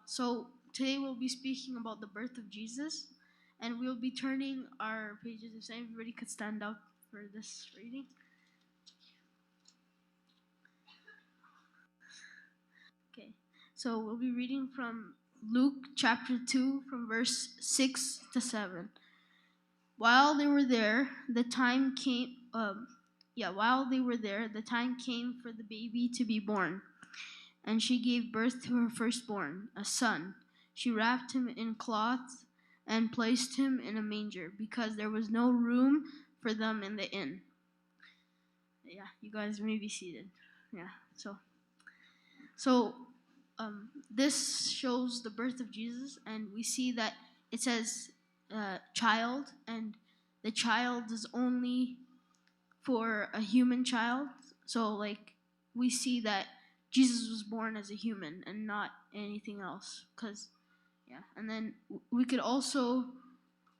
So today we'll be speaking about the birth of Jesus, and we'll be turning our pages. If everybody could stand up for this reading. Okay, so we'll be reading from Luke chapter 2 from verse 6 to 7. While they were there, the time came. While they were there, the time came for the baby to be born, and she gave birth to her firstborn, a son. She wrapped him in cloths and placed him in a manger because there was no room for them in the inn. Yeah, you guys may be seated. Yeah, so this shows the birth of Jesus, and we see that it says child, and the child is only for a human child. So like we see that Jesus was born as a human and not anything else. And then we could also,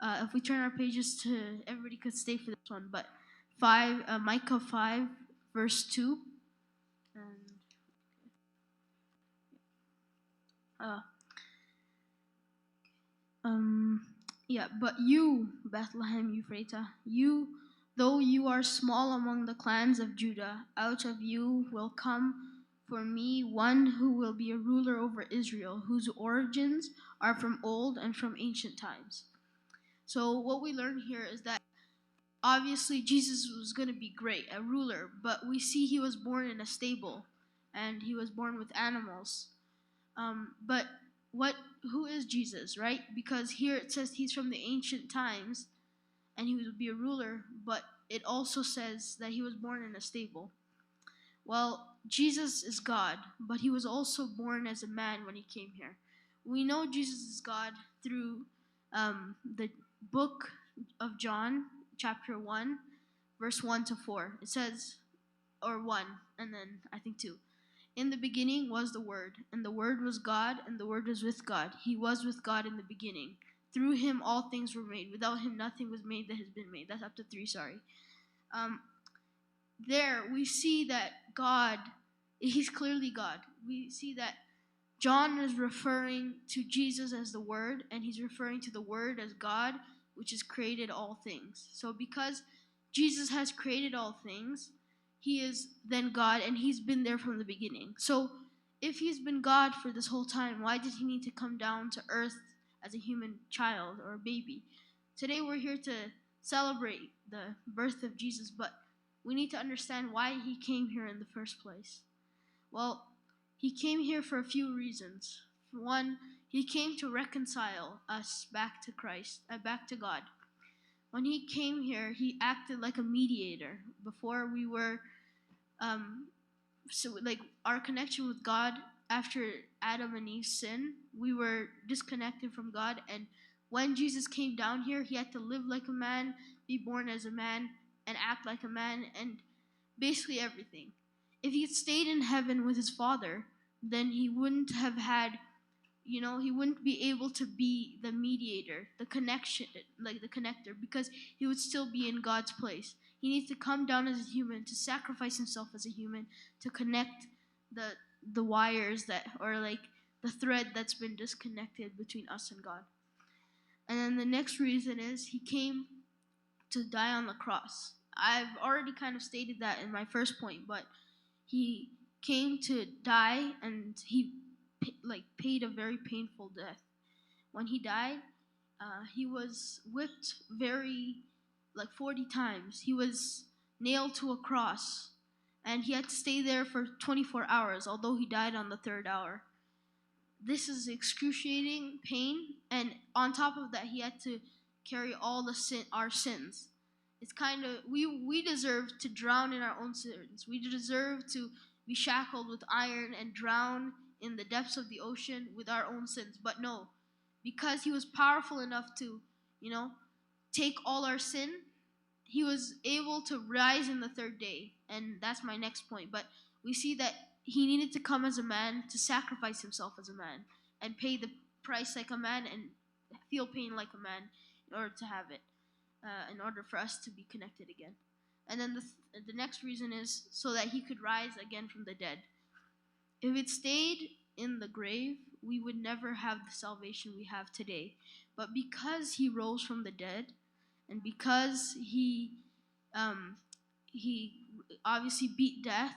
if we turn our pages to, everybody could stay for this one, but Micah 5 verse 2. But you, Bethlehem Ephratah, though you are small among the clans of Judah, out of you will come for me one who will be a ruler over Israel, whose origins are from old and from ancient times. So what we learn here is that obviously Jesus was going to be great, a ruler, but we see he was born in a stable, and he was born with animals. But who is Jesus, right? Because here it says he's from the ancient times, and he would be a ruler, but it also says that he was born in a stable. Well, Jesus is God, but he was also born as a man when he came here. We know Jesus is God through the book of John, chapter 1, verse 1 to 4. It says, or 1, and then I think 2. In the beginning was the Word, and the Word was God, and the Word was with God. He was with God in the beginning. Through him all things were made. Without him nothing was made that has been made. That's up to 3, sorry. There we see that God, he's clearly God. We see that John is referring to Jesus as the Word, and he's referring to the Word as God, which has created all things. So because Jesus has created all things, he is then God, and he's been there from the beginning. So if he's been God for this whole time, why did he need to come down to earth as a human child or a baby? Today we're here to celebrate the birth of Jesus, but we need to understand why he came here in the first place. Well, he came here for a few reasons. For one, he came to reconcile us back to Christ, back to God. When he came here, he acted like a mediator. Before we were, our connection with God after Adam and Eve's sin, we were disconnected from God. And when Jesus came down here, he had to live like a man, be born as a man, and act like a man, and basically everything. If he had stayed in heaven with his Father, then he wouldn't have had, he wouldn't be able to be the mediator, the connection, like the connector, because he would still be in God's place. He needs to come down as a human, to sacrifice himself as a human, to connect the wires or the thread that's been disconnected between us and God. And then the next reason is he came to die on the cross. I've already kind of stated that in my first point, but he came to die, and he paid a very painful death. When he died, he was whipped 40 times. He was nailed to a cross, and he had to stay there for 24 hours, although he died on the 3rd hour. This is excruciating pain, and on top of that, he had to carry all our sins. It's kind of, we deserve to drown in our own sins. We deserve to be shackled with iron and drown in the depths of the ocean with our own sins. But no, because he was powerful enough to, take all our sin, he was able to rise in the 3rd day. And that's my next point. But we see that he needed to come as a man, to sacrifice himself as a man, and pay the price like a man, and feel pain like a man, in order to have it, in order for us to be connected again. And then the next reason is so that he could rise again from the dead. If it stayed in the grave, we would never have the salvation we have today. But because he rose from the dead, and because he obviously beat death,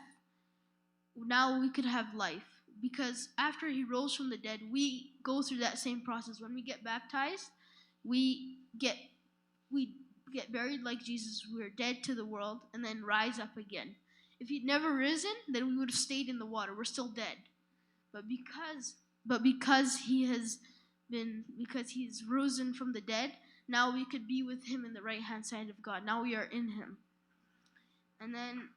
now we could have life. Because after he rose from the dead, we go through that same process. When we get baptized, we get buried like Jesus. We're dead to the world and then rise up again. If he'd never risen, then we would have stayed in the water. We're still dead. But because he's risen from the dead, now we could be with him in the right hand side of God. Now we are in him. And then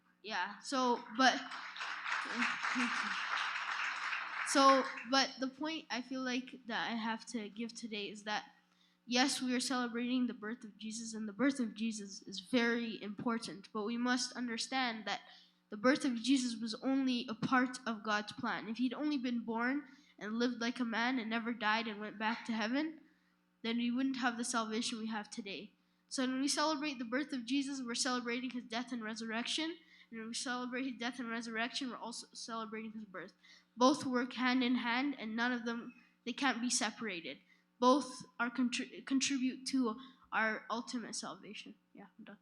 but the point I feel like that I have to give today is that yes, we are celebrating the birth of Jesus, and the birth of Jesus is very important, but we must understand that the birth of Jesus was only a part of God's plan. If he'd only been born and lived like a man and never died and went back to heaven, then we wouldn't have the salvation we have today. So when we celebrate the birth of Jesus, we're celebrating his death and resurrection. And when we celebrate his death and resurrection, we're also celebrating his birth. Both work hand in hand, and none of them, they can't be separated. Both are contribute to our ultimate salvation. Yeah, I'm done.